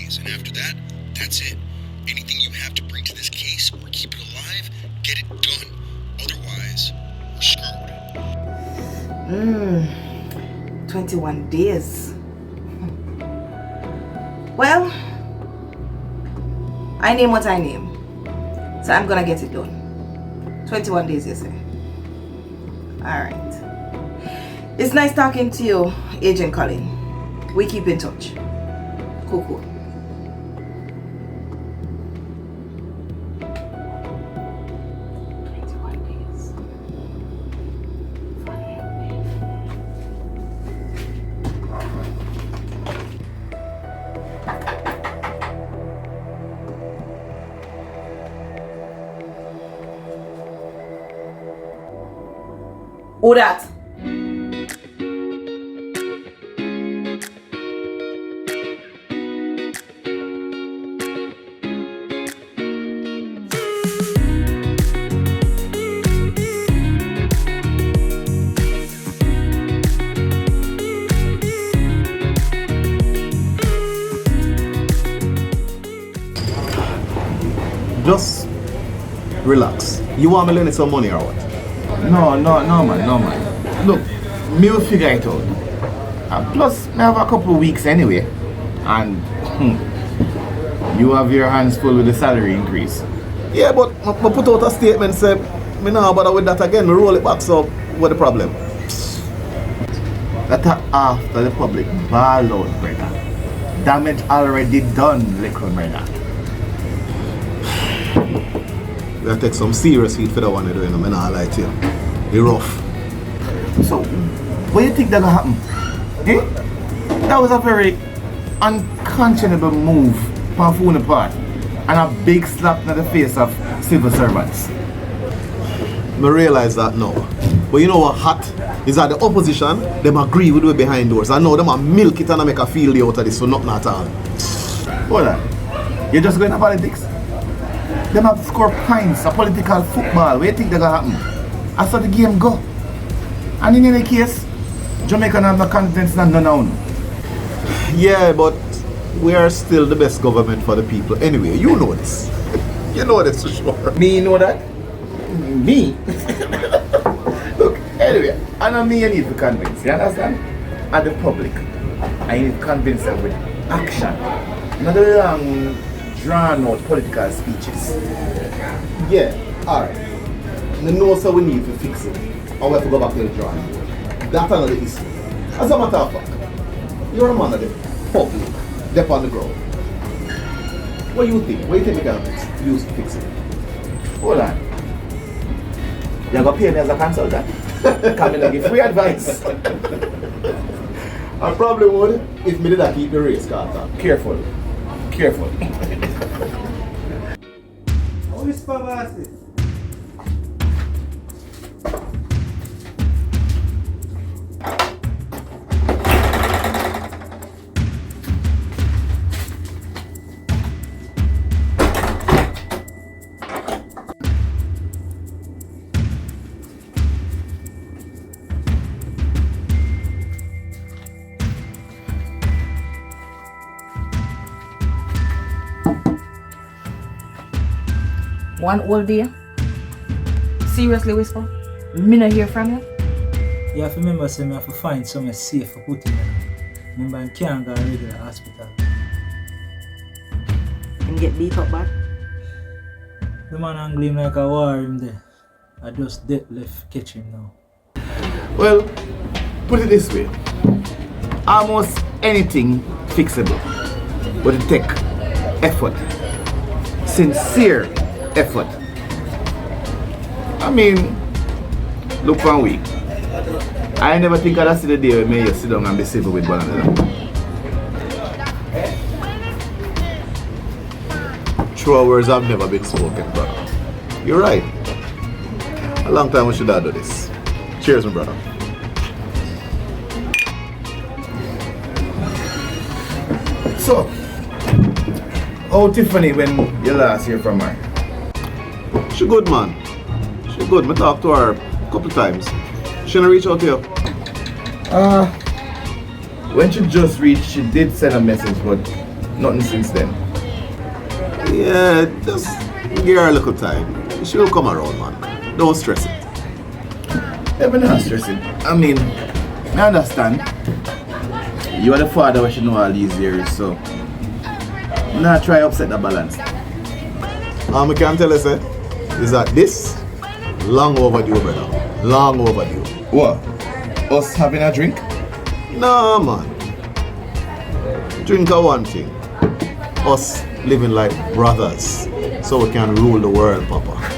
days, and after that, that's it. Anything you have to bring to this case or keep it alive, get it done. Otherwise, we're screwed. 21 days. Well, I name what I name. So I'm gonna get it done. 21 days, you say? Alright. It's nice talking to you, Agent Colin. We keep in touch. Cool. 21 days. Who that? Just relax. You want me to lend you some money or what? No, man. Look, me will figure it out. Plus, I have a couple of weeks anyway. And you have your hands full with the salary increase. Yeah, but I put out a statement say me not bother with that again. Me roll it back, so what the problem? That after the public ball out, Bredda. Damage already done, little brother. We gotta take some serious heat for that one you're doing. I'm not lie to you. You're rough. So, what do you think that gonna happen? Eh? That was a very unconscionable move from phone part and a big slap in the face of civil servants. I realize that now. But you know what hot? Is that the opposition, them agree with we behind doors. I know them a milk it and make a field day out of this for nothing at all. Hold on. You're just going to politics? Them have to score points, a political football. What do you think that gonna happen? I saw the game go. And in any case, Jamaica have no confidence in none of them. Yeah, but we are still the best government for the people. Anyway, you know this. You know this for sure. Me know that? Me? Look, anyway, I know me you need to convince, you understand? And the public. I need to convince them with action. Not the long, drawn out political speeches. Yeah, alright. The know so we need to fix it. And we have to go back to the drawing board. That's another issue. As a matter of fact, you're a man of the public, deep on the ground. What do you think? What do you think we can use to fix it? Hold on. You're going to pay me as a consultant? Come in and give free advice. I probably would if me did not keep the race car. Careful. Whisper bossy. One whole day? Seriously, Whisper? Me not hear from you? You have to remember, say, I have to find somewhere safe for putting him. Remember, I can't go to the regular hospital. Him get beat up bad? The man angling like a war him there. I just dead left catch him now. Well, put it this way. Almost anything fixable. But it take effort. Sincere effort. I mean, look one week. I never think I'd see the day when you sit down and be civil with one another. True words have never been spoken, brother. You're right. A long time we should have done this. Cheers, my brother. So, how Tiffany when you last hear from her? She good, man. She good. I talked to her a couple times. She gonna reach out to you? When she just reached, she did send a message, but Nothing since then. Yeah, just give her a little time. She'll come around, man. Don't stress it. Never not stressing. I mean, I understand. You are the father we should know all these years, so not try upset the balance. I can tell you, sir, is that this long overdue, brother. Long overdue. What? Us having a drink? Nah, man. Drink are one thing. Us living like brothers, so we can rule the world, Papa.